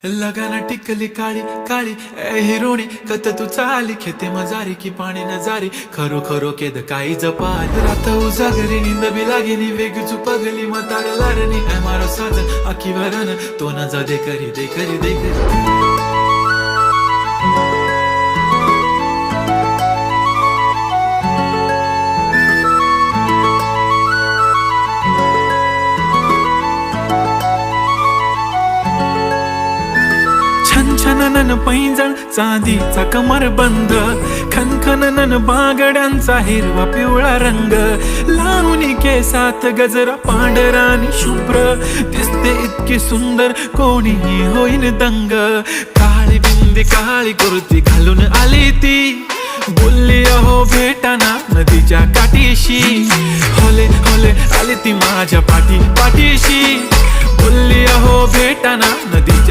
लगाना टिकली काळी काळी ए हिरोणी कत तू चाली खेते मजारी की पाणी नजारी खरो खरो केद काही जपाल रात उजागरी निंद बी लागेनी वेग चुपगली मतार लारणी ए मारो साथ आखी वरन तो न जा दे करी दे करी दे करी छनछनन पैंजण चांदीचा कमरबंद खनखनन बागड्यांचा हिरवा पिवळा रंग लावणी केसात गजरा पांढरा आणि शुभ्र दिसते इतकी सुंदर कोणीही होईन दंग काळी बिंदी काळी कुर्ती घालून आली ती बोलली अहो भेटाना नदीच्या काठीशी होले होले आली ती माझ्या पाठीशी बोलली अहो भेटाना नदीच्या